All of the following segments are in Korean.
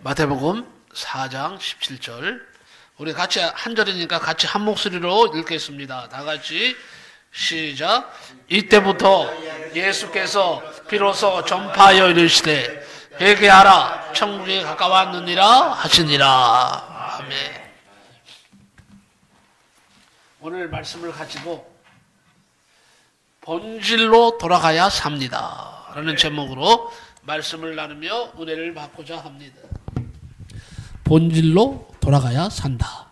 마태복음 4장 17절. 우리 같이 한 절이니까 같이 한 목소리로 읽겠습니다. 다 같이 시작. 이때부터 예수께서 비로소 전파하여 이르시되 회개하라 천국이 가까웠느니라 하시니라. 아멘. 오늘 말씀을 가지고 본질로 돌아가야 삽니다 라는 제목으로 말씀을 나누며 은혜를 받고자 합니다. 본질로 돌아가야 산다.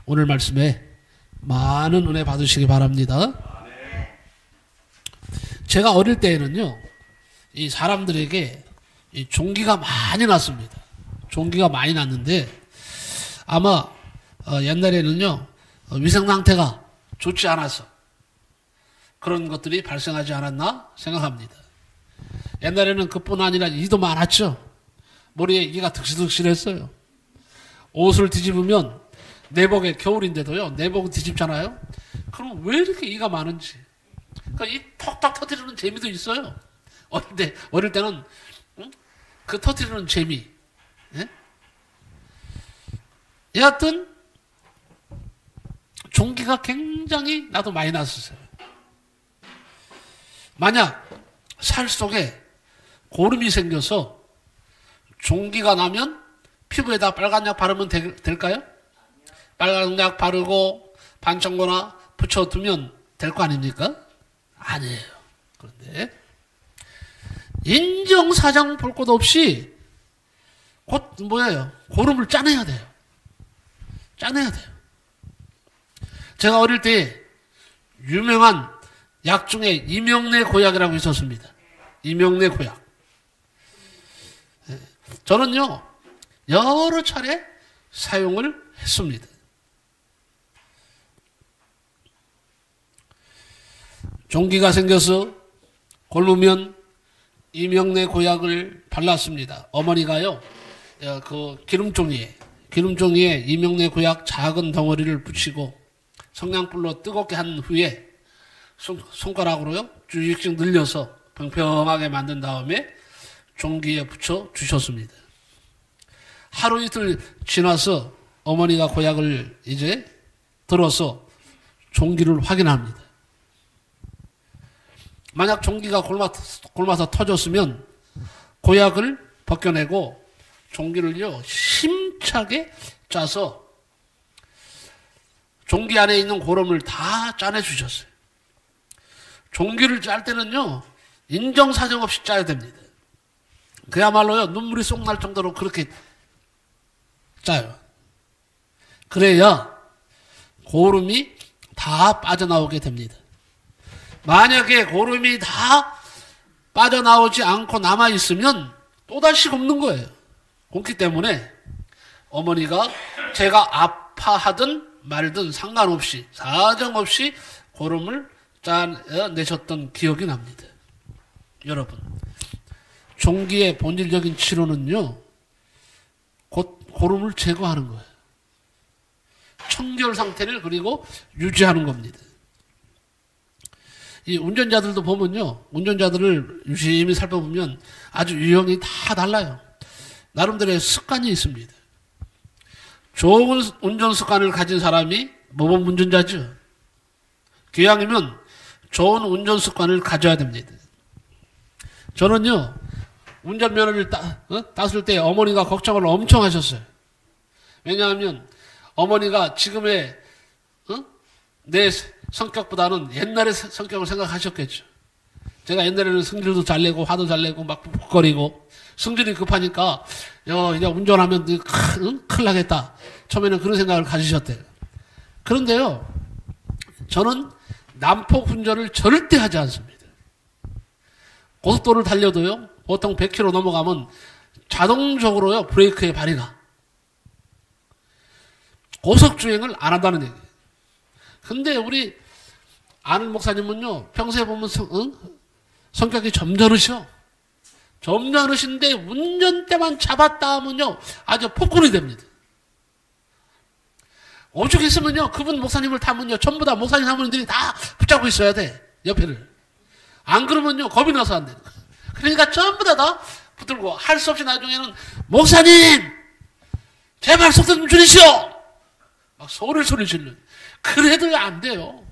오늘 말씀에 많은 은혜 받으시기 바랍니다. 제가 어릴 때에는요, 이 사람들에게 이 종기가 많이 났습니다. 종기가 많이 났는데 아마 옛날에는요, 위생 상태가 좋지 않아서 그런 것들이 발생하지 않았나 생각합니다. 옛날에는 그뿐 아니라 이도 많았죠. 머리에 이가 득실득실했어요. 옷을 뒤집으면 내복에 겨울인데도요, 내복 뒤집잖아요. 그럼 왜 이렇게 이가 많은지. 그러니까 이 톡톡 터뜨리는 재미도 있어요. 어릴 때는 그 터뜨리는 재미. 예? 여하튼 종기가 굉장히 나도 많이 났었어요. 만약 살 속에 고름이 생겨서 종기가 나면 피부에다 빨간 약 바르면 될까요? 빨간 약 바르고 반창고나 붙여두면 될 거 아닙니까? 아니에요. 그런데 인정사정 볼 것 없이 곧 뭐예요? 고름을 짜내야 돼요. 짜내야 돼요. 제가 어릴 때 유명한 약 중에 이명래 고약이라고 있었습니다. 이명래 고약. 저는요, 여러 차례 사용을 했습니다. 종기가 생겨서 곪으면 이명래 고약을 발랐습니다. 어머니가요, 그 기름종이에 이명래 고약 작은 덩어리를 붙이고 성냥불로 뜨겁게 한 후에 손가락으로요, 쭉쭉 늘려서 평평하게 만든 다음에 종기에 붙여 주셨습니다. 하루 이틀 지나서 어머니가 고약을 이제 들어서 종기를 확인합니다. 만약 종기가 곪아서 터졌으면 고약을 벗겨내고 종기를요, 힘차게 짜서 종기 안에 있는 고름을 다 짜내 주셨어요. 종기를 짤 때는요, 인정사정 없이 짜야 됩니다. 그야말로요, 눈물이 쏙 날 정도로 그렇게 짜요. 그래야 고름이 다 빠져나오게 됩니다. 만약에 고름이 다 빠져나오지 않고 남아있으면 또다시 굽는 거예요. 굽기 때문에 어머니가 제가 아파하든 말든 상관없이, 사정없이 고름을 짜내셨던 기억이 납니다. 여러분, 종기의 본질적인 치료는요, 곧 고름을 제거하는 거예요. 청결 상태를 그리고 유지하는 겁니다. 이 운전자들도 보면요, 운전자들을 유심히 살펴보면 아주 유형이 다 달라요. 나름대로의 습관이 있습니다. 좋은 운전 습관을 가진 사람이 모범 운전자죠. 기왕이면 좋은 운전 습관을 가져야 됩니다. 저는요, 운전면허를 땄을 때 어머니가 걱정을 엄청 하셨어요. 왜냐하면 어머니가 지금의 내 성격보다는 옛날의 성격을 생각하셨겠죠. 제가 옛날에는 성질도 잘 내고 화도 잘 내고 막 푹푹거리고 성질이 급하니까 이제 운전하면 큰일 나겠다. 처음에는 그런 생각을 가지셨대요. 그런데요, 저는 난폭 운전을 절대 하지 않습니다. 고속도로를 달려도요, 보통 100km 넘어가면 자동적으로요, 브레이크의 발휘가. 고속주행을 안 한다는 얘기예요. 근데 우리 아는 목사님은요, 평소에 보면 성격이 점잖으셔. 점잖으신데 운전대만 잡았다 하면요, 아주 폭군이 됩니다. 오죽했으면요, 그분 목사님을 타면요, 전부 다 목사님 사모님들이 다 붙잡고 있어야 돼, 옆에를. 안 그러면요, 겁이 나서 안 돼. 그러니까 전부 다 붙들고 할 수 없이 나중에는 목사님 제발 속도 좀 줄이시오 막 소리를 질러. 그래도 안 돼요.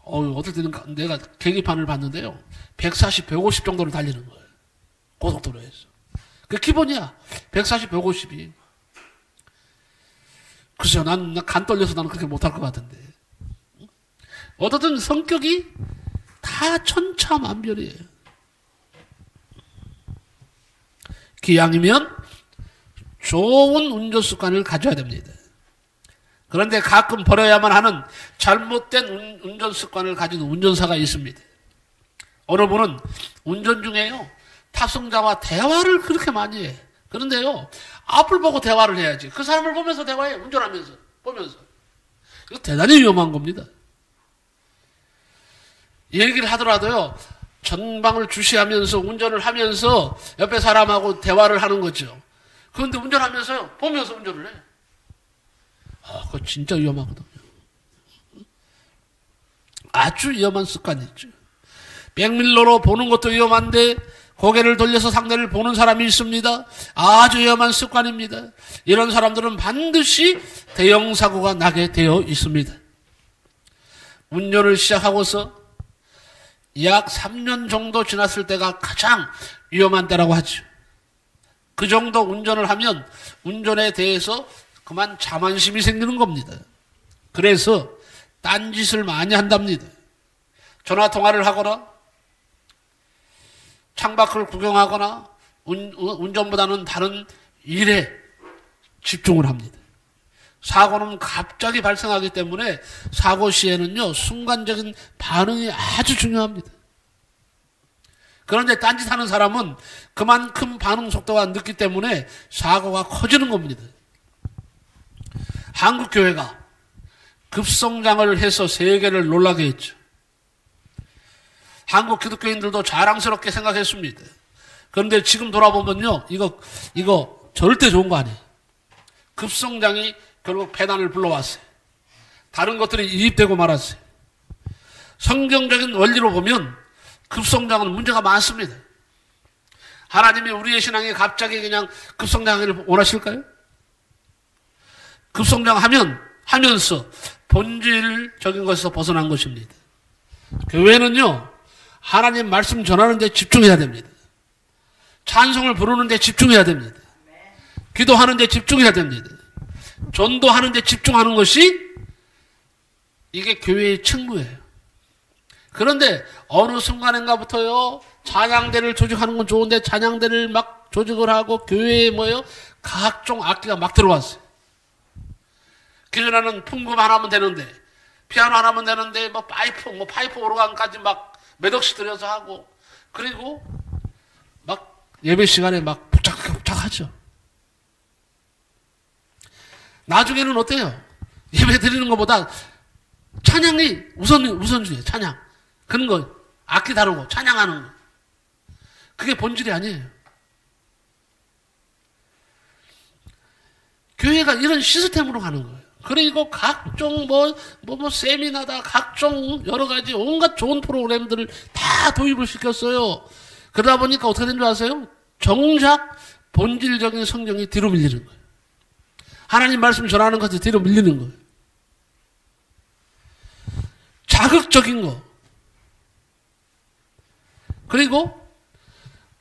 어떨 때는 내가 계기판을 봤는데요 140, 150 정도를 달리는 거예요. 고속도로에서. 그 기본이야. 140, 150이. 글쎄요, 난 간 떨려서 나는 그렇게 못할 것 같은데. 어떻든 성격이 다 천차만별이에요. 기왕이면 좋은 운전 습관을 가져야 됩니다. 그런데 가끔 버려야만 하는 잘못된 운전 습관을 가진 운전사가 있습니다. 어느 분은 운전 중에요. 탑승자와 대화를 그렇게 많이 해. 그런데요. 앞을 보고 대화를 해야지. 그 사람을 보면서 대화해. 운전하면서. 보면서. 이거 대단히 위험한 겁니다. 얘기를 하더라도요. 전방을 주시하면서 운전을 하면서 옆에 사람하고 대화를 하는 거죠. 그런데 운전하면서요. 보면서 운전을 해. 그거 진짜 위험하거든요. 아주 위험한 습관이죠. 백밀러로 보는 것도 위험한데 고개를 돌려서 상대를 보는 사람이 있습니다. 아주 위험한 습관입니다. 이런 사람들은 반드시 대형 사고가 나게 되어 있습니다. 운전을 시작하고서 약 3년 정도 지났을 때가 가장 위험한 때라고 하죠. 그 정도 운전을 하면 운전에 대해서 그만 자만심이 생기는 겁니다. 그래서 딴짓을 많이 한답니다. 전화통화를 하거나 창밖을 구경하거나 운전보다는 다른 일에 집중을 합니다. 사고는 갑자기 발생하기 때문에 사고 시에는요 순간적인 반응이 아주 중요합니다. 그런데 딴짓하는 사람은 그만큼 반응 속도가 늦기 때문에 사고가 커지는 겁니다. 한국 교회가 급성장을 해서 세계를 놀라게 했죠. 한국 기독교인들도 자랑스럽게 생각했습니다. 그런데 지금 돌아보면요, 이거 절대 좋은 거 아니에요. 급성장이 결국 배난을 불러왔어요. 다른 것들이 이입되고 말았어요. 성경적인 원리로 보면 급성장은 문제가 많습니다. 하나님이 우리의 신앙이 갑자기 그냥 급성장을 원하실까요? 급성장하면서 본질적인 것에서 벗어난 것입니다. 교회는요, 하나님 말씀 전하는 데 집중해야 됩니다. 찬송을 부르는 데 집중해야 됩니다. 기도하는 데 집중해야 됩니다. 전도하는 데 집중하는 것이 이게 교회의 책무예요. 그런데 어느 순간인가부터요, 찬양대를 조직하는 건 좋은데 찬양대를 막 조직을 하고 교회에 각종 악기가 막 들어왔어요. 기존에는 풍금 하나면 되는데, 피아노 하나면 되는데, 파이프 오르간까지 막 몇 억씩 들여서 하고, 그리고 막 예배 시간에 막 복작복작하죠. 나중에는 어때요? 예배 드리는 것보다 찬양이 우선순위예요, 찬양. 그런 거, 악기 다루고, 찬양하는 거. 그게 본질이 아니에요. 교회가 이런 시스템으로 가는 거예요. 그리고 각종 세미나다, 각종 여러 가지 온갖 좋은 프로그램들을 다 도입을 시켰어요. 그러다 보니까 어떻게 된 줄 아세요? 정작 본질적인 성경이 뒤로 밀리는 거예요. 하나님 말씀 전하는 것이 뒤로 밀리는 거예요. 자극적인 거. 그리고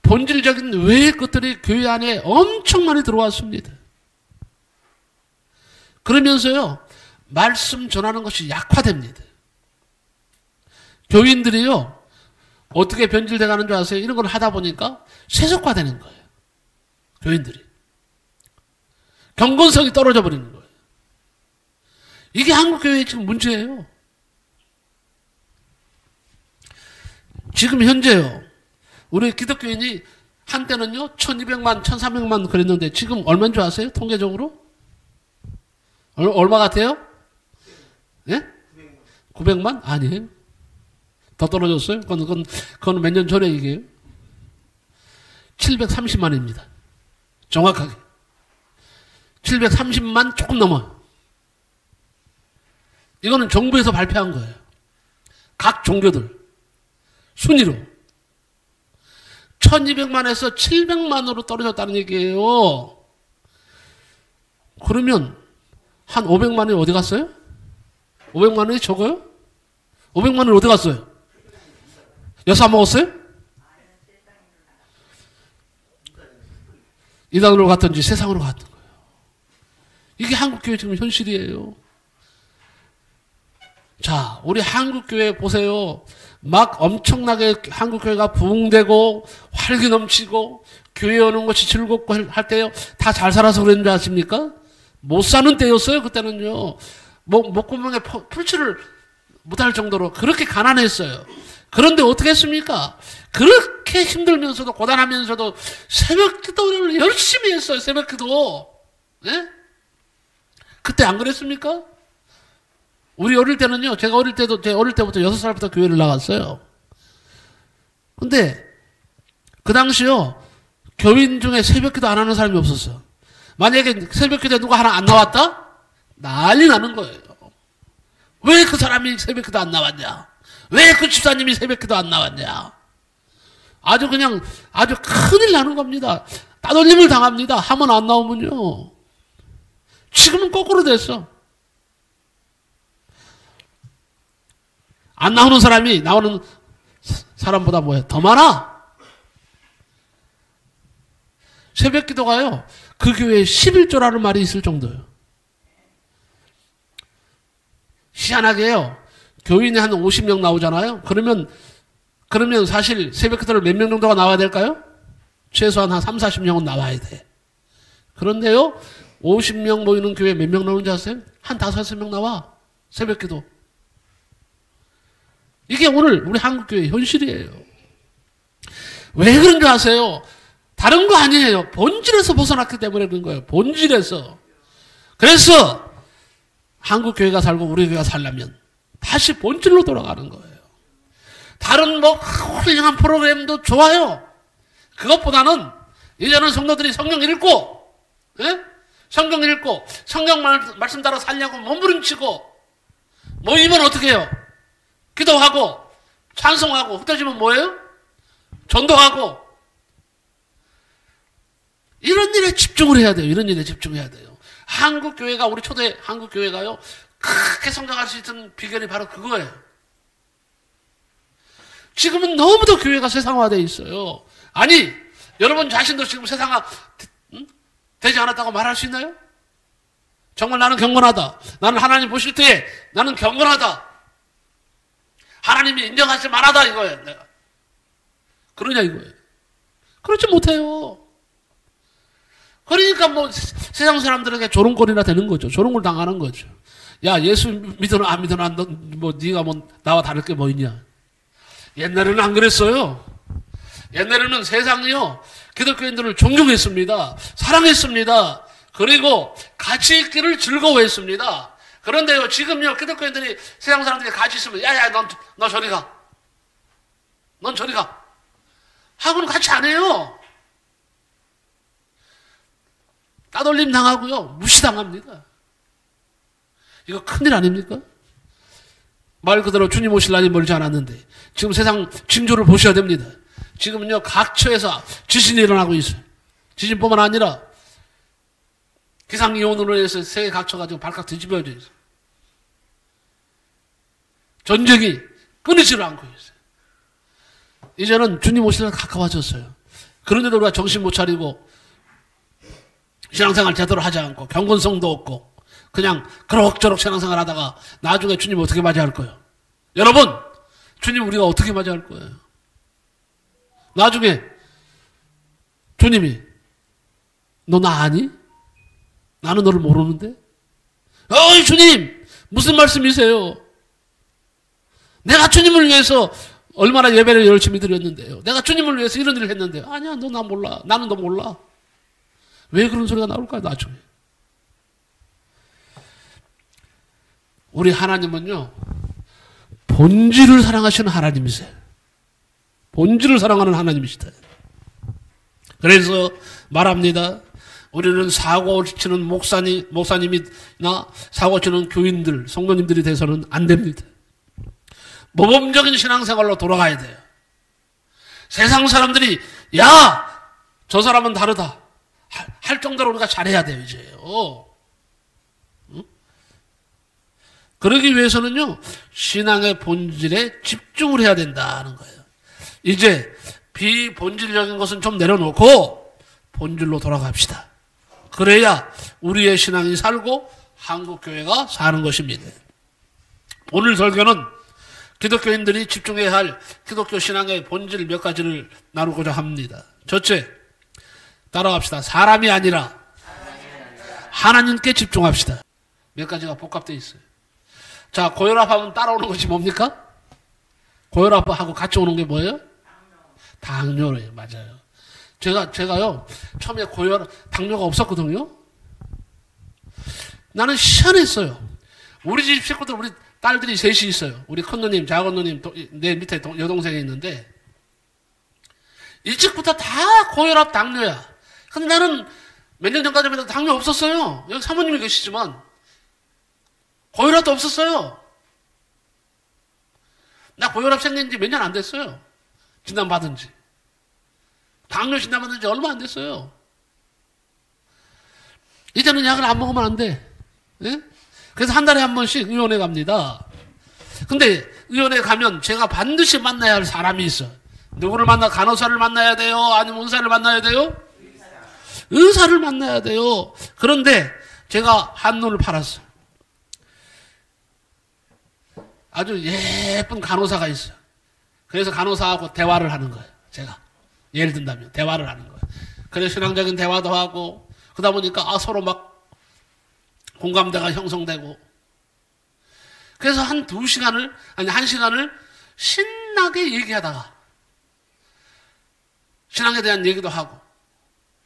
본질적인 외의 것들이 교회 안에 엄청 많이 들어왔습니다. 그러면서요, 말씀 전하는 것이 약화됩니다. 교인들이요, 어떻게 변질돼 가는 줄 아세요? 이런 걸 하다 보니까 세속화되는 거예요. 교인들이. 경건성이 떨어져 버리는 거예요. 이게 한국교회의 지금 문제예요. 지금 현재요, 우리 기독교인이 한때는요, 1200만, 1300만 그랬는데 지금 얼마인 줄 아세요? 통계적으로? 얼마 같아요? 예? 900만? 아니에요. 더 떨어졌어요? 그건 몇 년 전에 얘기예요. 730만입니다. 정확하게. 730만 조금 넘어요. 이거는 정부에서 발표한 거예요. 각 종교들. 순위로. 1200만에서 700만으로 떨어졌다는 얘기예요. 그러면 한 500만원이 어디 갔어요? 500만원이 적어요? 500만원이 어디 갔어요? 여사 먹었어요? 이단으로 갔든지 세상으로 갔던 거예요. 이게 한국교회 지금 현실이에요. 자, 우리 한국교회 보세요. 막 엄청나게 한국교회가 부흥되고 활기 넘치고 교회 오는 것이 즐겁고 할 때요. 다 잘 살아서 그랬는 줄 아십니까? 못 사는 때였어요. 그때는요. 목구멍에 풀칠을 못할 정도로 그렇게 가난했어요. 그런데 어떻게 했습니까? 그렇게 힘들면서도 고단하면서도 새벽 기도를 열심히 했어요. 새벽 기도. 네? 그때 안 그랬습니까? 우리 어릴 때는요. 제가 어릴 때부터 6살부터 교회를 나갔어요. 근데 그 당시요. 교인 중에 새벽 기도 안 하는 사람이 없었어요. 만약에 새벽 기도에 누가 하나 안 나왔다? 난리 나는 거예요. 왜 그 사람이 새벽 기도 안 나왔냐? 왜 그 집사님이 새벽 기도 안 나왔냐? 아주 큰일 나는 겁니다. 따돌림을 당합니다. 하면 안 나오면요. 지금은 거꾸로 됐어. 안 나오는 사람이 나오는 사람보다 뭐예요? 더 많아. 새벽 기도가요. 그 교회에 11조라는 말이 있을 정도예요. 희한하게요. 교인이 한 50명 나오잖아요. 그러면 사실 새벽 기도를 몇 명 정도가 나와야 될까요? 최소한 한 3, 40명은 나와야 돼. 그런데요. 50명 모이는 교회 몇 명 나오는지 아세요? 한 5, 6명 나와. 새벽 기도. 이게 오늘 우리 한국교회 현실이에요. 왜 그런 줄 아세요? 다른 거 아니에요. 본질에서 벗어났기 때문에 그런 거예요. 본질에서. 그래서 한국교회가 살고 우리 교회가 살려면 다시 본질로 돌아가는 거예요. 다른 훌륭한 프로그램도 좋아요. 그것보다는 이제는 성도들이 성경 읽고, 예? 성경 읽고, 성경 말씀 따라 살려고 몸부림치고, 모이면 어떻게 해요? 기도하고, 찬송하고, 흩어지면 뭐예요? 전도하고. 이런 일에 집중을 해야 돼요. 이런 일에 집중해야 돼요. 한국교회가, 우리 초대 한국교회가요, 크게 성장할 수 있는 비결이 바로 그거예요. 지금은 너무도 교회가 세상화되어 있어요. 아니, 여러분 자신도 지금 세상화 되지 않았다고 말할 수 있나요? 정말 나는 경건하다. 나는 하나님 보실 때에 나는 경건하다. 하나님이 인정하실 만하다 이거예요. 내가. 그러냐 이거예요. 그렇지 못해요. 그러니까 세상 사람들에게 조롱거리나 되는 거죠. 조롱을 당하는 거죠. 야, 예수 믿으나 안 믿으나 네가 나와 다를 게 뭐 있냐. 옛날에는 안 그랬어요. 옛날에는 세상이요. 기독교인들을 존중했습니다. 사랑했습니다. 그리고 같이 있기를 즐거워했습니다. 그런데요, 지금요, 기독교인들이 세상 사람들이 같이 있으면, 야야, 너 저리 가. 넌 저리 가. 하고는 같이 안 해요. 따돌림 당하고요, 무시당합니다. 이거 큰일 아닙니까? 말 그대로 주님 오실 날이 멀지 않았는데, 지금 세상 징조를 보셔야 됩니다. 지금은요, 각처에서 지진이 일어나고 있어요. 지진뿐만 아니라, 기상이온으로 해서 세계 각처가 지금 발칵 뒤집어져 있어요. 전쟁이 끊이지를 않고 있어요. 이제는 주님 오실 날 가까워졌어요. 그런데도 우리가 정신 못 차리고, 신앙생활 제대로 하지 않고, 경건성도 없고, 그냥 그럭저럭 신앙생활 하다가 나중에 주님 어떻게 맞이할 거예요? 여러분, 주님 우리가 어떻게 맞이할 거예요? 나중에 주님이 너 나 아니? 나는 너를 모르는데? 어이 주님! 무슨 말씀이세요? 내가 주님을 위해서 얼마나 예배를 열심히 드렸는데요. 내가 주님을 위해서 이런 일을 했는데요. 아니야, 너 나 몰라. 나는 너 몰라. 왜 그런 소리가 나올까요, 나중에? 우리 하나님은요, 본질을 사랑하시는 하나님이세요. 본질을 사랑하는 하나님이시다. 그래서 말합니다. 우리는 사고 치는 목사님이나 사고 치는 교인들, 성도님들이 돼서는 안 됩니다. 모범적인 신앙생활로 돌아가야 돼요. 세상 사람들이 야! 저 사람은 다르다. 할 정도로 우리가 잘해야 돼요, 이제. 응? 그러기 위해서는요, 신앙의 본질에 집중을 해야 된다는 거예요. 이제 비본질적인 것은 좀 내려놓고 본질로 돌아갑시다. 그래야 우리의 신앙이 살고 한국교회가 사는 것입니다. 오늘 설교는 기독교인들이 집중해야 할 기독교 신앙의 본질 몇 가지를 나누고자 합니다. 첫째, 따라갑시다. 사람이 아니라 하나님께 집중합시다. 몇 가지가 복합되어 있어요. 자, 고혈압하면 따라오는 것이 뭡니까? 고혈압하고 같이 오는 게 뭐예요? 당뇨래요. 맞아요. 제가요, 처음에 당뇨가 없었거든요. 나는 희한했어요. 우리 집 식구들, 우리 딸들이 셋이 있어요. 우리 큰 누님, 작은 누님, 내 밑에 여동생이 있는데, 일찍부터 다 고혈압, 당뇨야. 근데 나는 몇 년 전까지만 해도 당뇨 없었어요. 여기 사모님이 계시지만, 고혈압도 없었어요. 나 고혈압 생긴 지 몇 년 안 됐어요. 진단받은 지. 당뇨 진단받은 지 얼마 안 됐어요. 이제는 약을 안 먹으면 안 돼. 예? 그래서 한 달에 한 번씩 의원에 갑니다. 근데 의원에 가면 제가 반드시 만나야 할 사람이 있어. 누구를 간호사를 만나야 돼요? 아니면 의사를 만나야 돼요? 의사를 만나야 돼요. 그런데 제가 한눈을 팔았어요. 아주 예쁜 간호사가 있어요. 그래서 간호사하고 대화를 하는 거예요. 제가. 예를 든다면 대화를 하는 거예요. 그래서 신앙적인 대화도 하고 그러다 보니까 서로 막 공감대가 형성되고 그래서 한 시간을 신나게 얘기하다가 신앙에 대한 얘기도 하고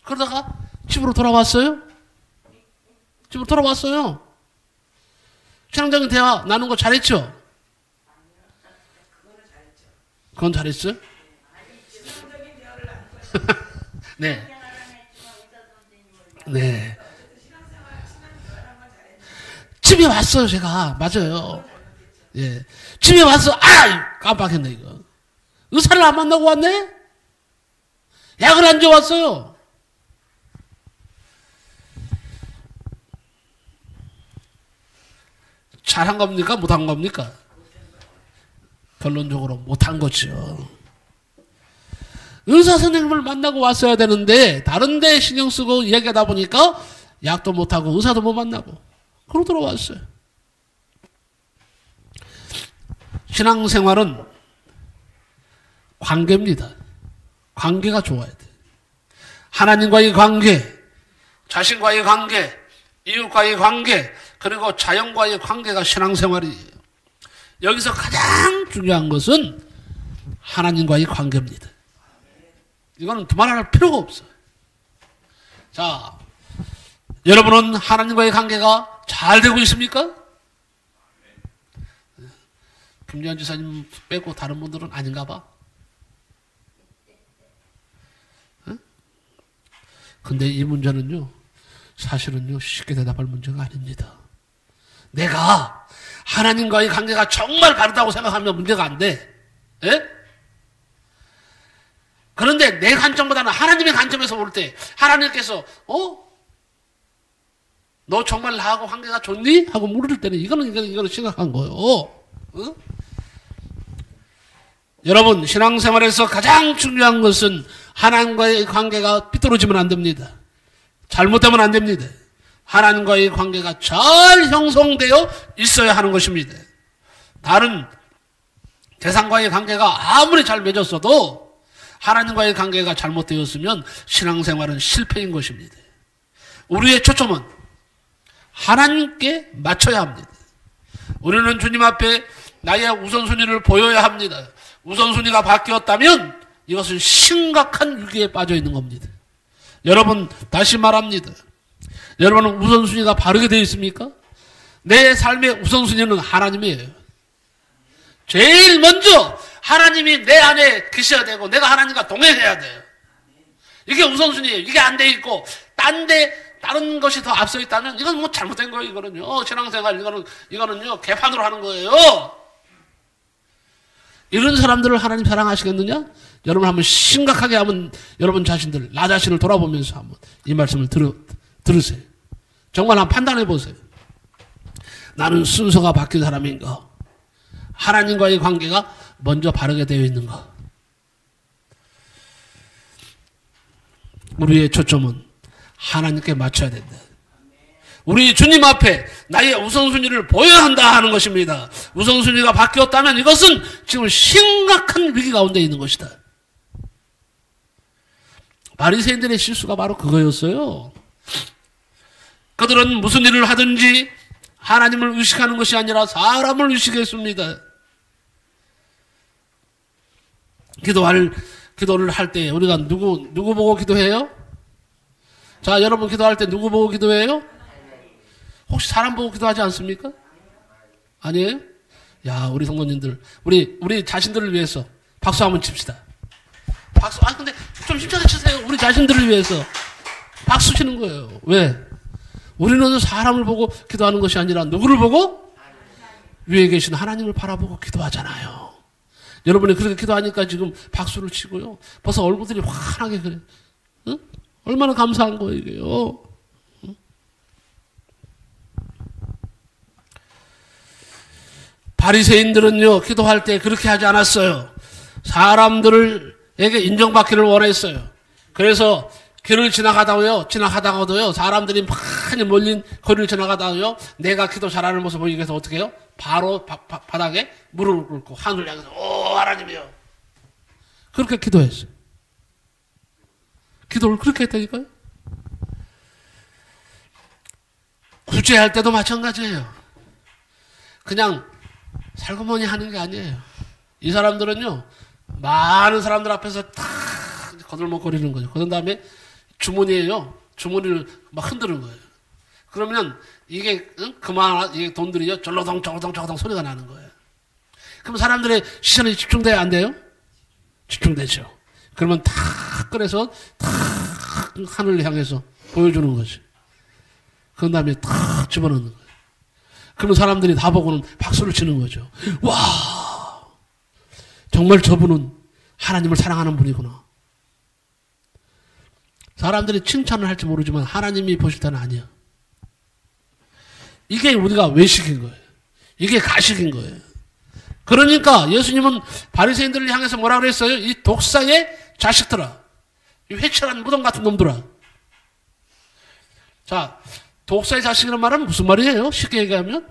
그러다가 집으로 돌아왔어요. 신앙적인 대화 나눈 거 잘했죠? 그건 잘했어요? 네. 네. 집에 왔어요, 제가. 맞아요. 예. 집에 와서, 깜빡했네, 이거. 의사를 안 만나고 왔네? 약을 안 줘왔어요. 잘한 겁니까? 못한 겁니까? 결론적으로 못한 거죠. 의사 선생님을 만나고 왔어야 되는데 다른 데 신경 쓰고 이야기하다 보니까 약도 못하고 의사도 못 만나고 그러고 돌아왔어요. 신앙생활은 관계입니다. 관계가 좋아야 돼. 하나님과의 관계, 자신과의 관계, 이웃과의 관계, 그리고 자연과의 관계가 신앙생활이에요. 여기서 가장 중요한 것은 하나님과의 관계입니다. 이거는 두말할 필요가 없어요. 자, 여러분은 하나님과의 관계가 잘 되고 있습니까? 김재현 지사님 빼고 다른 분들은 아닌가 봐. 근데 이 문제는요, 사실은요, 쉽게 대답할 문제가 아닙니다. 내가 하나님과의 관계가 정말 바르다고 생각하면 문제가 안 돼. 예? 그런데 내 관점보다는 하나님의 관점에서 볼 때 하나님께서 너 정말 나하고 관계가 좋니? 하고 물을 때는 이거는 심각한 거예요. 여러분 신앙생활에서 가장 중요한 것은 하나님과의 관계가 삐뚤어지면 안 됩니다. 잘못되면 안 됩니다. 하나님과의 관계가 잘 형성되어 있어야 하는 것입니다. 다른 대상과의 관계가 아무리 잘 맺었어도 하나님과의 관계가 잘못되었으면 신앙생활은 실패인 것입니다. 우리의 초점은 하나님께 맞춰야 합니다. 우리는 주님 앞에 나의 우선순위를 보여야 합니다. 우선순위가 바뀌었다면 이것은 심각한 위기에 빠져 있는 겁니다. 여러분 다시 말합니다. 여러분은 우선순위가 바르게 되어 있습니까? 내 삶의 우선순위는 하나님이에요. 제일 먼저 하나님이 내 안에 계셔야 되고 내가 하나님과 동행해야 돼요. 이게 우선순위예요. 이게 안 돼 있고 다른 것이 더 앞서 있다면 이건 뭐 잘못된 거예요. 이거는요. 신앙생활 이거는요 개판으로 하는 거예요. 이런 사람들을 하나님 사랑하시겠느냐? 여러분 한번 심각하게 한번 여러분 자신들, 나 자신을 돌아보면서 한번 이 말씀을 들으세요. 정말 한번 판단해 보세요. 나는 순서가 바뀐 사람인가? 하나님과의 관계가 먼저 바르게 되어 있는가? 우리의 초점은 하나님께 맞춰야 된다. 우리 주님 앞에 나의 우선순위를 보여야 한다 하는 것입니다. 우선순위가 바뀌었다면 이것은 지금 심각한 위기 가운데 있는 것이다. 바리새인들의 실수가 바로 그거였어요. 그들은 무슨 일을 하든지 하나님을 의식하는 것이 아니라 사람을 의식했습니다. 기도를 할 때 우리가 누구 보고 기도해요? 자, 여러분 기도할 때 누구 보고 기도해요? 혹시 사람 보고 기도하지 않습니까? 아니에요? 야, 우리 성도님들, 우리 자신들을 위해서 박수 한번 칩시다. 박수. 근데 좀 힘차게 치세요. 우리 자신들을 위해서 박수 치는 거예요. 왜? 우리는 사람을 보고 기도하는 것이 아니라 누구를 보고? 위에 계신 하나님을 바라보고 기도하잖아요. 여러분이 그렇게 기도하니까 지금 박수를 치고요. 벌써 얼굴들이 환하게 그래. 응? 얼마나 감사한 거예요, 이게요. 응? 바리새인들은요, 기도할 때 그렇게 하지 않았어요. 사람들에게 인정받기를 원했어요. 그래서 길을 지나가다가도요, 사람들이 많이 몰린 거리를 지나가다가요, 내가 기도 잘하는 모습 보이기 위해서 어떻게 해요? 바로 바닥에 무릎을 꿇고 하늘을 향해서, 오, 하나님이요. 그렇게 기도했어요. 기도를 그렇게 했다니까요. 구제할 때도 마찬가지예요. 그냥 살고머니 하는 게 아니에요. 이 사람들은요, 많은 사람들 앞에서 탁 거들먹거리는 거죠. 그런 다음에 주머니에요. 주머니를 막 흔드는 거예요. 그러면 이게 이게 돈들이요, 절로동 소리가 나는 거예요. 그럼 사람들의 시선이 집중돼야 안 돼요? 집중되죠. 그러면 탁 꺼내서 탁 하늘을 향해서 보여주는 거죠. 그런 다음에 탁 집어넣는 거예요. 그러면 사람들이 다 보고는 박수를 치는 거죠. 와, 정말 저분은 하나님을 사랑하는 분이구나. 사람들이 칭찬을 할지 모르지만 하나님이 보실 때는 아니야. 이게 우리가 외식인 거예요. 이게 가식인 거예요. 그러니까 예수님은 바리새인들을 향해서 뭐라 그랬어요? 이 독사의 자식들아, 이 회칠한 무덤 같은 놈들아. 자, 독사의 자식이라는 말은 무슨 말이에요? 쉽게 얘기하면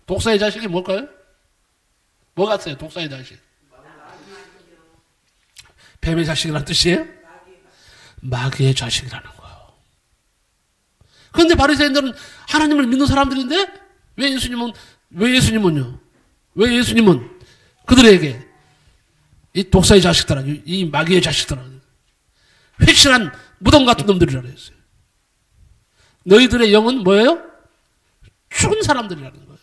독사의 자식이 뭘까요? 뭐 같아요? 독사의 자식. 뱀의 자식이라는 뜻이에요? 마귀의 자식이라는 거예요. 그런데 바리새인들은 하나님을 믿는 사람들인데 왜 예수님은 그들에게 이 독사의 자식들아, 이 마귀의 자식들아, 회칠한 무덤 같은 놈들이라 그랬어요. 너희들의 영은 뭐예요? 죽은 사람들이라는 거예요.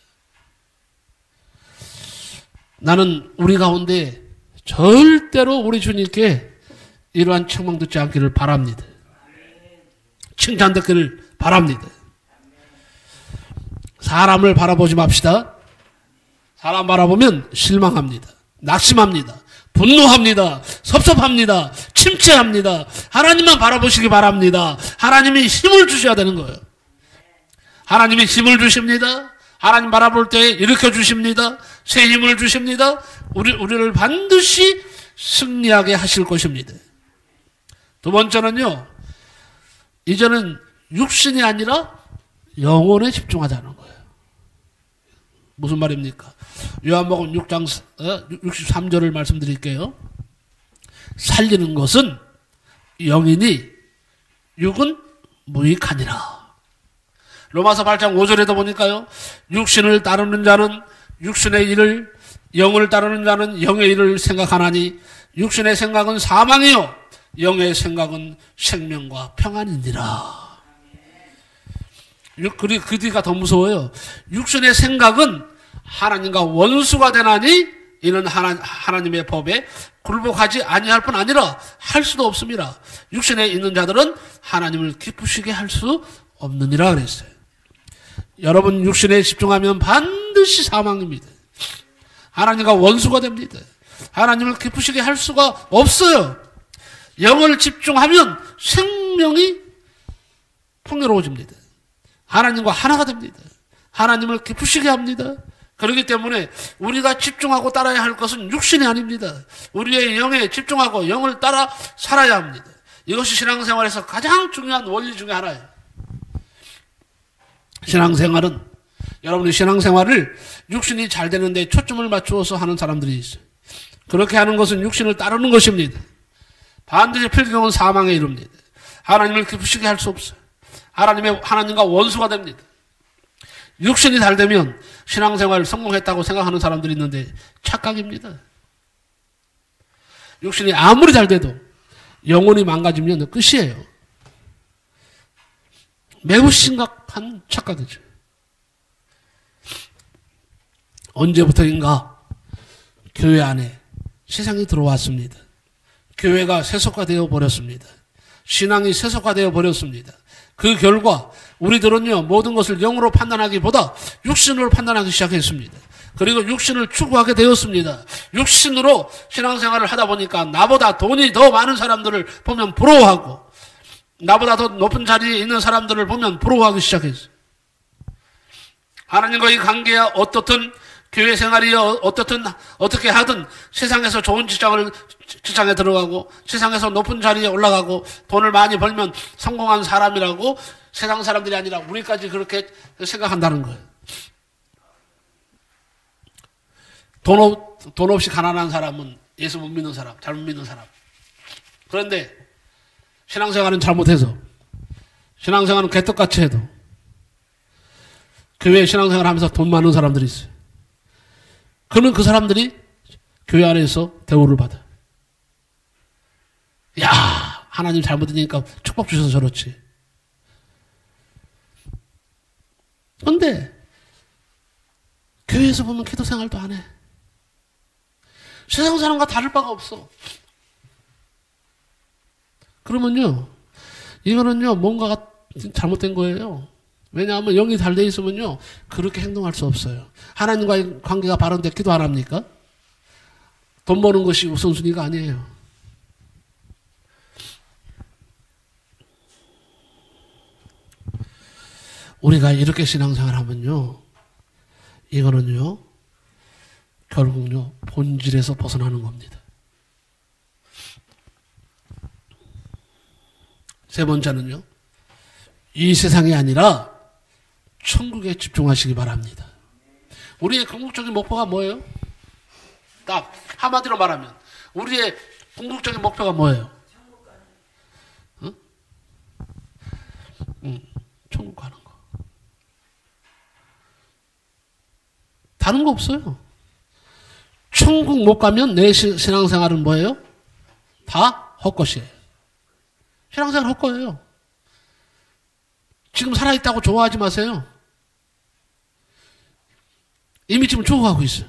나는 우리 가운데 절대로 우리 주님께 이러한 책망 듣지 않기를 바랍니다. 칭찬 듣기를 바랍니다. 사람을 바라보지 맙시다. 사람 바라보면 실망합니다. 낙심합니다. 분노합니다. 섭섭합니다. 침체합니다. 하나님만 바라보시기 바랍니다. 하나님이 힘을 주셔야 되는 거예요. 하나님이 힘을 주십니다. 하나님 바라볼 때 일으켜 주십니다. 새 힘을 주십니다. 우리를 반드시 승리하게 하실 것입니다. 두 번째는요, 이제는 육신이 아니라 영혼에 집중하자는 거예요. 무슨 말입니까? 요한복음 6장 63절을 말씀드릴게요. 살리는 것은 영이니 육은 무익하니라. 로마서 8장 5절에도 보니까요, 육신을 따르는 자는 육신의 일을, 영을 따르는 자는 영의 일을 생각하나니 육신의 생각은 사망이요 영의 생각은 생명과 평안이니라. 그 뒤가 더 무서워요. 육신의 생각은 하나님과 원수가 되나니 이는 하나님의 법에 굴복하지 아니할 뿐 아니라 할 수도 없습니다. 육신에 있는 자들은 하나님을 기쁘시게 할 수 없느니라 그랬어요. 여러분 육신에 집중하면 반드시 사망입니다. 하나님과 원수가 됩니다. 하나님을 기쁘시게 할 수가 없어요. 영을 집중하면 생명이 풍요로워집니다. 하나님과 하나가 됩니다. 하나님을 기쁘시게 합니다. 그렇기 때문에 우리가 집중하고 따라야 할 것은 육신이 아닙니다. 우리의 영에 집중하고 영을 따라 살아야 합니다. 이것이 신앙생활에서 가장 중요한 원리 중에 하나예요. 신앙생활은 여러분이 신앙생활을 육신이 잘 되는데 초점을 맞추어서 하는 사람들이 있어요. 그렇게 하는 것은 육신을 따르는 것입니다. 반드시 필경은 사망에 이릅니다. 하나님을 기쁘시게 할 수 없어요. 하나님과 원수가 됩니다. 육신이 잘 되면 신앙생활 성공했다고 생각하는 사람들이 있는데 착각입니다. 육신이 아무리 잘 돼도 영혼이 망가지면 끝이에요. 매우 심각한 착각이죠. 언제부터인가 교회 안에 세상이 들어왔습니다. 교회가 세속화되어 버렸습니다. 신앙이 세속화되어 버렸습니다. 그 결과 우리들은요, 모든 것을 영으로 판단하기보다 육신으로 판단하기 시작했습니다. 그리고 육신을 추구하게 되었습니다. 육신으로 신앙생활을 하다 보니까 나보다 돈이 더 많은 사람들을 보면 부러워하고 나보다 더 높은 자리에 있는 사람들을 보면 부러워하기 시작했어요. 하나님과의 관계야 어떻든 교회 생활이 어떻게 하든 세상에서 좋은 직장에 들어가고 세상에서 높은 자리에 올라가고 돈을 많이 벌면 성공한 사람이라고 세상 사람들이 아니라 우리까지 그렇게 생각한다는 거예요. 돈 없이 가난한 사람은 예수 못 믿는 사람, 잘못 믿는 사람. 그런데 신앙생활은 잘못해서 신앙생활은 개떡같이 해도 교회 신앙생활 하면서 돈 많은 사람들이 있어요. 그러면 그 사람들이 교회 안에서 대우를 받아요. 야, 하나님 잘못되니까 축복 주셔서 저렇지. 그런데 교회에서 보면 기도 생활도 안 해. 세상 사람과 다를 바가 없어. 그러면요, 이거는요, 뭔가가 잘못된 거예요. 왜냐하면 영이 잘 돼 있으면요, 그렇게 행동할 수 없어요. 하나님과의 관계가 바른데 기도 안 합니까? 돈 버는 것이 우선순위가 아니에요. 우리가 이렇게 신앙생활 하면요, 이거는요, 결국요, 본질에서 벗어나는 겁니다. 세 번째는요, 이 세상이 아니라 천국에 집중하시기 바랍니다. 우리의 궁극적인 목표가 뭐예요? 딱 한마디로 말하면 우리의 궁극적인 목표가 뭐예요? 천국 가는 거. 다른 거 없어요. 천국 못 가면 내 신앙생활은 뭐예요? 다 헛것이에요. 신앙생활 헛거예요. 지금 살아있다고 좋아하지 마세요. 이미 지금 죽어가고 있어요.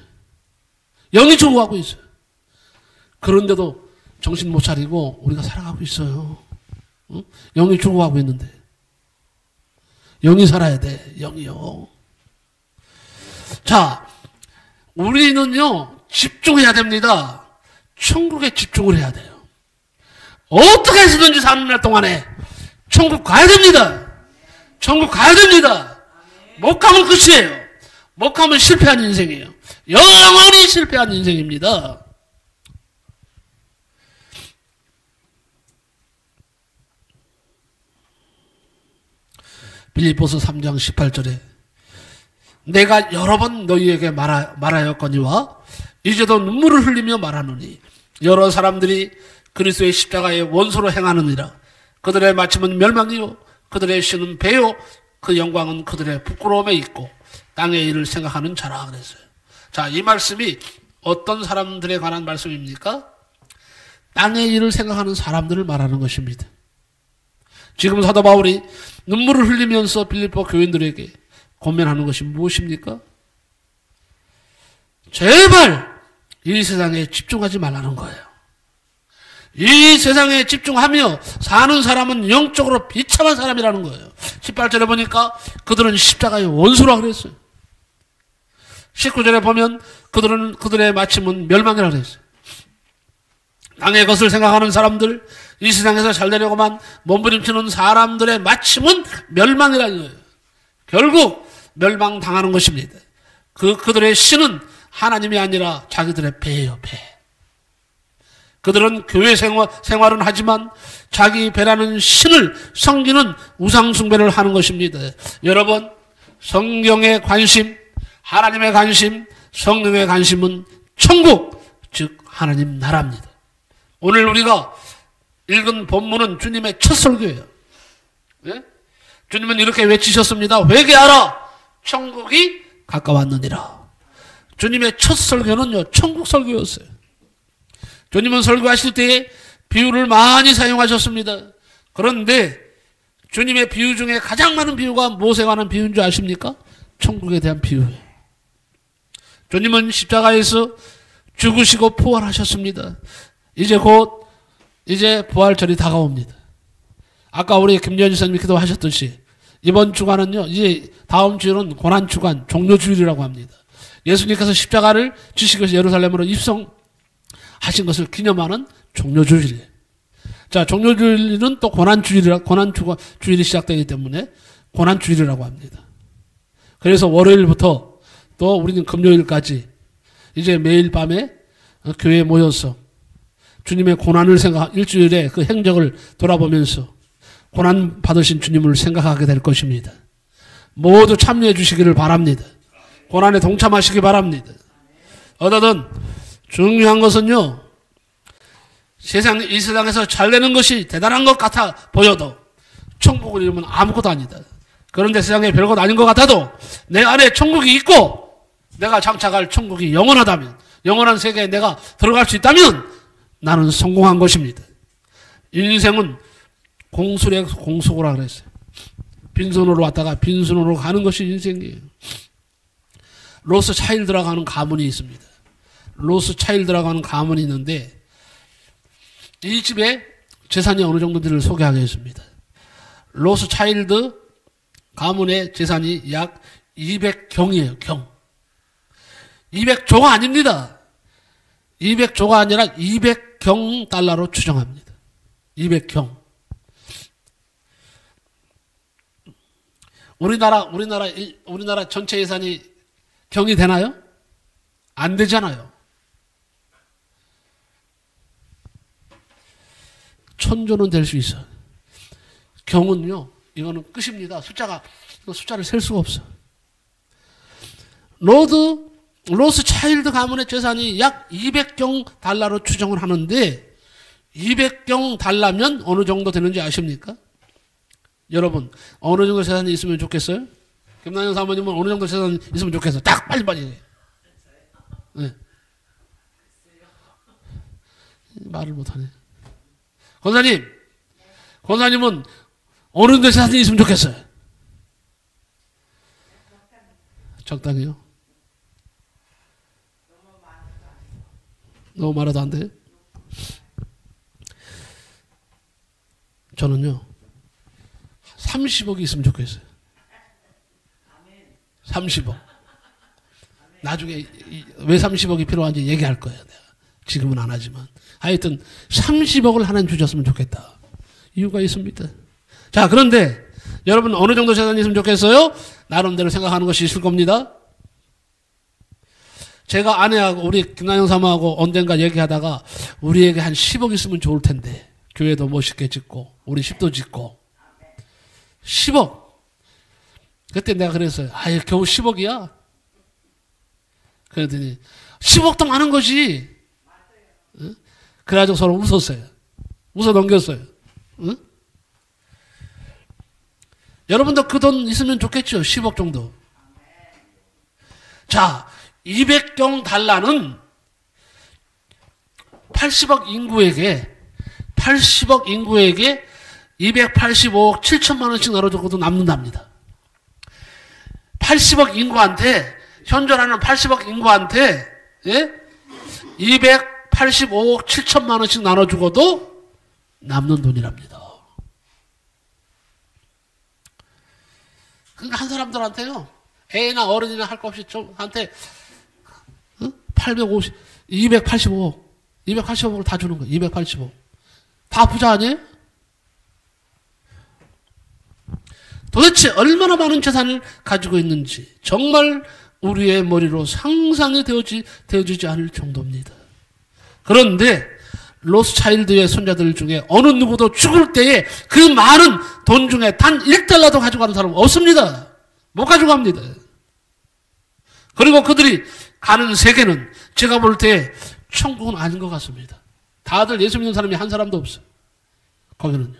영이 죽어가고 있어요. 그런데도 정신 못 차리고 우리가 살아가고 있어요. 응? 영이 죽어가고 있는데. 영이 살아야 돼. 영이요. 자, 우리는요, 집중해야 됩니다. 천국에 집중을 해야 돼요. 어떻게 해서든지 사는 날 동안에 천국 가야 됩니다. 천국 가야 됩니다. 못 가면 끝이에요. 못 가면 실패한 인생이에요. 영원히 실패한 인생입니다. 빌립보서 3장 18절에 내가 여러 번 너희에게 말하였거니와 이제도 눈물을 흘리며 말하노니 여러 사람들이 그리스도의 십자가의 원수로 행하느니라. 그들의 마침은 멸망이요 그들의 신은 배요 그 영광은 그들의 부끄러움에 있고 땅의 일을 생각하는 자라 그랬어요. 자, 이 말씀이 어떤 사람들에 관한 말씀입니까? 땅의 일을 생각하는 사람들을 말하는 것입니다. 지금 사도 바울이 눈물을 흘리면서 빌립보 교인들에게 권면하는 것이 무엇입니까? 제발 이 세상에 집중하지 말라는 거예요. 이 세상에 집중하며 사는 사람은 영적으로 비참한 사람이라는 거예요. 18절에 보니까 그들은 십자가의 원수라 그랬어요. 19절에 보면 그들의 마침은 멸망이라 그랬어요. 땅의 것을 생각하는 사람들, 이 세상에서 잘 되려고만 몸부림치는 사람들의 마침은 멸망이라는 거예요. 결국 멸망당하는 것입니다. 그들의 신은 하나님이 아니라 자기들의 배예요, 배. 그들은 교회 생활은 하지만 자기 배라는 신을 섬기는 우상숭배를 하는 것입니다. 여러분, 성경의 관심, 하나님의 관심, 성령의 관심은 천국, 즉 하나님 나라입니다. 오늘 우리가 읽은 본문은 주님의 첫 설교예요. 예? 주님은 이렇게 외치셨습니다. 회개하라! 천국이 가까웠느니라. 주님의 첫 설교는요, 천국 설교였어요. 주님은 설교하실 때에 비유를 많이 사용하셨습니다. 그런데 주님의 비유 중에 가장 많은 비유가 무엇에 관한 비유인 줄 아십니까? 천국에 대한 비유예요. 주님은 십자가에서 죽으시고 부활하셨습니다. 이제 부활절이 다가옵니다. 아까 우리 김재현 지사님이 기도하셨듯이 이번 주간은요, 이제 다음 주일은 고난주간, 종료주일이라고 합니다. 예수님께서 십자가를 지시고서 예루살렘으로 입성하신 것을 기념하는 종료주일이에요. 자, 종료주일은 또 고난주일이 시작되기 때문에 고난주일이라고 합니다. 그래서 월요일부터 또 우리는 금요일까지 이제 매일 밤에 교회에 모여서 주님의 고난을 일주일의 그 행적을 돌아보면서 고난 받으신 주님을 생각하게 될 것입니다. 모두 참여해 주시기를 바랍니다. 고난에 동참하시기 바랍니다. 어떠든 중요한 것은요, 이 세상에서 잘 되는 것이 대단한 것 같아 보여도 천국을 이루면 아무것도 아니다. 그런데 세상에 별것 아닌 것 같아도 내 안에 천국이 있고 내가 장착할 천국이 영원하다면, 영원한 세계에 내가 들어갈 수 있다면 나는 성공한 것입니다. 인생은 공수고라 그랬어요. 빈손으로 왔다가 빈손으로 가는 것이 인생이에요. 로스차일드라고 하는 가문이 있습니다. 로스차일드라고 하는 가문이 있는데 이 집에 재산이 어느 정도인지를 소개하겠습니다. 로스차일드 가문의 재산이 약 200경이에요. 경. 200조가 아닙니다. 200조가 아니라 200경 달러로 추정합니다. 200경. 우리나라 전체 예산이 경이 되나요? 안 되잖아요. 천조는 될 수 있어요. 경은요, 이거는 끝입니다. 숫자를 셀 수가 없어. 로스차일드 가문의 재산이 약 200경 달러로 추정을 하는데 200경 달러면 어느 정도 되는지 아십니까? 여러분, 어느 정도 재산이 있으면 좋겠어요? 김남영 사모님은 어느 정도 재산이 있으면 좋겠어요? 딱 빨리빨리. 네. 말을 못하네. 권사님은 어느 정도 재산이 있으면 좋겠어요? 적당히요? 너무 많아도 안 돼요? 저는요, 30억이 있으면 좋겠어요. 30억. 나중에 왜 30억이 필요한지 얘기할 거예요. 내가. 지금은 안 하지만. 하여튼 30억을 하나님 주셨으면 좋겠다. 이유가 있습니다. 자, 그런데 여러분 어느 정도 재산이 있으면 좋겠어요? 나름대로 생각하는 것이 있을 겁니다. 제가 아내하고 우리 김나영 사모하고 언젠가 얘기하다가 우리에게 한 10억 있으면 좋을 텐데 교회도 멋있게 짓고 우리 집도 짓고 10억. 그때 내가 그랬어요. 아예 겨우 10억이야? 그랬더니 10억도 많은 거지. 응? 그래가지고 서로 웃었어요. 웃어 넘겼어요. 응? 여러분도 그 돈 있으면 좋겠죠. 10억 정도. 자, 200경 달러는 80억 인구에게 285억 7천만 원씩 나눠줘도 남는답니다. 80억 인구한테, 현존하는 80억 인구한테, 예? 285억 7천만 원씩 나눠주고도 남는 돈이랍니다. 그러니까 한 사람들한테요, 애나 어른이나 할 것 없이 한테 285억. 285억을 다 주는 거예요. 285억. 다 부자 아니에요? 도대체 얼마나 많은 재산을 가지고 있는지 정말 우리의 머리로 상상이 되어지지 않을 정도입니다. 그런데 로스차일드의 손자들 중에 어느 누구도 죽을 때에 그 많은 돈 중에 단 1달러도 가져가는 사람은 없습니다. 못 가져갑니다. 그리고 그들이 가는 세계는 제가 볼 때 천국은 아닌 것 같습니다. 다들 예수 믿는 사람이 한 사람도 없어요. 거기는요.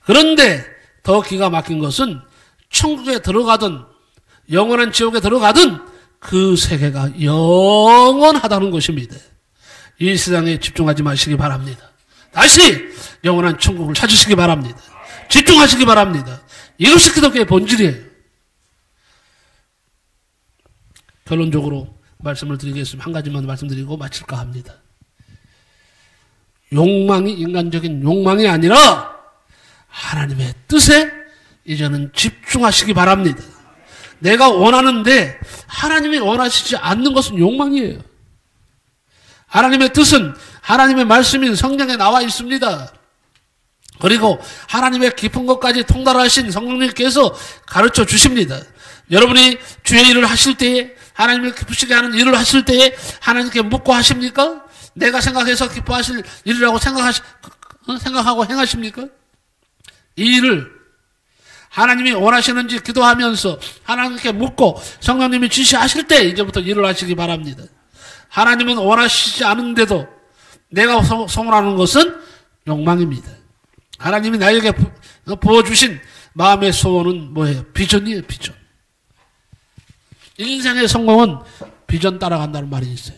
그런데 더 기가 막힌 것은 천국에 들어가든 영원한 지옥에 들어가든 그 세계가 영원하다는 것입니다. 이 세상에 집중하지 마시기 바랍니다. 다시 영원한 천국을 찾으시기 바랍니다. 집중하시기 바랍니다. 이것이 기독교의 본질이에요. 결론적으로 말씀을 드리겠습니다. 한 가지만 말씀드리고 마칠까 합니다. 욕망이 인간적인 욕망이 아니라 하나님의 뜻에 이제는 집중하시기 바랍니다. 내가 원하는데 하나님이 원하시지 않는 것은 욕망이에요. 하나님의 뜻은 하나님의 말씀인 성경에 나와 있습니다. 그리고 하나님의 깊은 것까지 통달하신 성령님께서 가르쳐 주십니다. 여러분이 주의 일을 하실 때에 하나님을 기쁘시게 하는 일을 하실 때에 하나님께 묻고 하십니까? 내가 생각해서 기뻐하실 일이라고 생각하고 행하십니까? 이 일을 하나님이 원하시는지 기도하면서 하나님께 묻고 성령님이 지시하실 때 이제부터 일을 하시기 바랍니다. 하나님은 원하시지 않은데도 내가 소원하는 것은 욕망입니다. 하나님이 나에게 부어주신 마음의 소원은 뭐예요? 비전이에요. 비전. 인생의 성공은 비전 따라간다는 말이 있어요.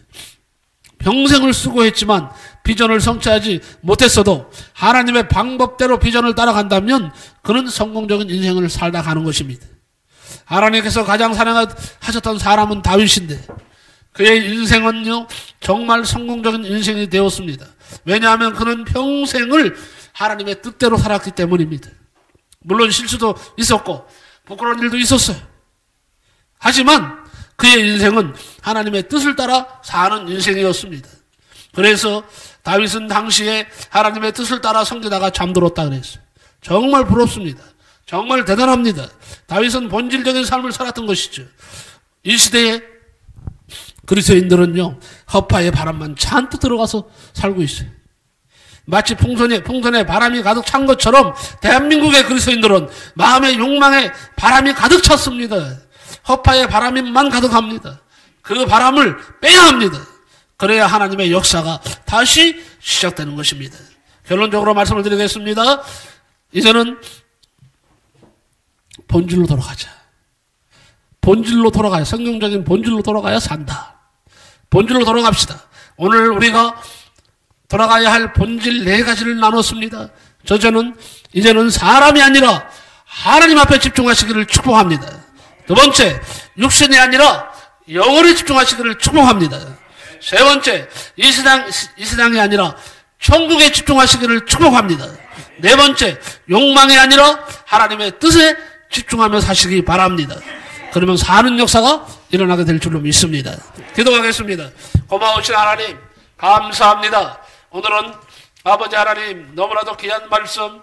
평생을 수고했지만 비전을 성취하지 못했어도 하나님의 방법대로 비전을 따라간다면 그는 성공적인 인생을 살다 가는 것입니다. 하나님께서 가장 사랑하셨던 사람은 다윗인데 그의 인생은요 정말 성공적인 인생이 되었습니다. 왜냐하면 그는 평생을 하나님의 뜻대로 살았기 때문입니다. 물론 실수도 있었고 부끄러운 일도 있었어요. 하지만 그의 인생은 하나님의 뜻을 따라 사는 인생이었습니다. 그래서 다윗은 당시에 하나님의 뜻을 따라 섬기다가 잠들었다 그랬어요. 정말 부럽습니다. 정말 대단합니다. 다윗은 본질적인 삶을 살았던 것이죠. 이 시대에 그리스도인들은요 허파의 바람만 잔뜩 들어가서 살고 있어요. 마치 풍선에 바람이 가득 찬 것처럼 대한민국의 그리스도인들은 마음의 욕망에 바람이 가득 찼습니다. 허파의 바람만 가득합니다. 그 바람을 빼야 합니다. 그래야 하나님의 역사가 다시 시작되는 것입니다. 결론적으로 말씀을 드리겠습니다. 이제는 본질로 돌아가자. 본질로 돌아가야, 성경적인 본질로 돌아가야 산다. 본질로 돌아갑시다. 오늘 우리가 돌아가야 할 본질 4가지를 나눴습니다. 저는 이제는 사람이 아니라 하나님 앞에 집중하시기를 축복합니다. 두 번째, 육신이 아니라 영혼에 집중하시기를 축복합니다. 세 번째, 이 세상이 아니라 천국에 집중하시기를 축복합니다. 네 번째, 욕망이 아니라 하나님의 뜻에 집중하며 사시기 바랍니다. 그러면 사는 역사가 일어나게 될 줄로 믿습니다. 기도하겠습니다. 고마우신 하나님 감사합니다. 오늘은 아버지 하나님 너무나도 귀한 말씀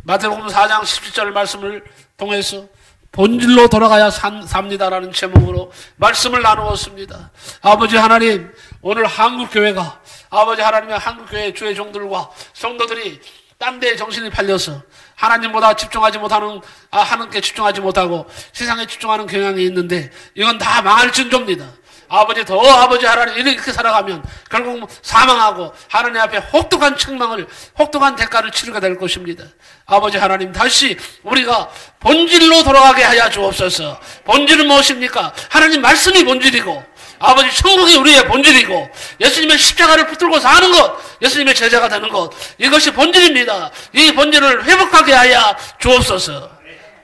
마태복음 4장 17절 말씀을 통해서 본질로 돌아가야 삽니다라는 제목으로 말씀을 나누었습니다. 아버지 하나님 오늘 한국교회가 아버지 하나님의 한국교회 주의 종들과 성도들이 딴 데에 정신이 팔려서 하나님보다 집중하지 못하는 하나님께 집중하지 못하고 세상에 집중하는 경향이 있는데 이건 다 망할 징조입니다. 아버지 하나님 이렇게 살아가면 결국 사망하고 하나님 앞에 혹독한 책망을 혹독한 대가를 치르게 될 것입니다. 아버지 하나님 다시 우리가 본질로 돌아가게 하여 주옵소서. 본질은 무엇입니까? 하나님 말씀이 본질이고 아버지 천국이 우리의 본질이고 예수님의 십자가를 붙들고 사는 것, 예수님의 제자가 되는 것, 이것이 본질입니다. 이 본질을 회복하게 하여 주옵소서.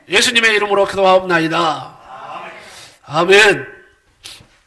예수님의 이름으로 기도하옵나이다. 아멘.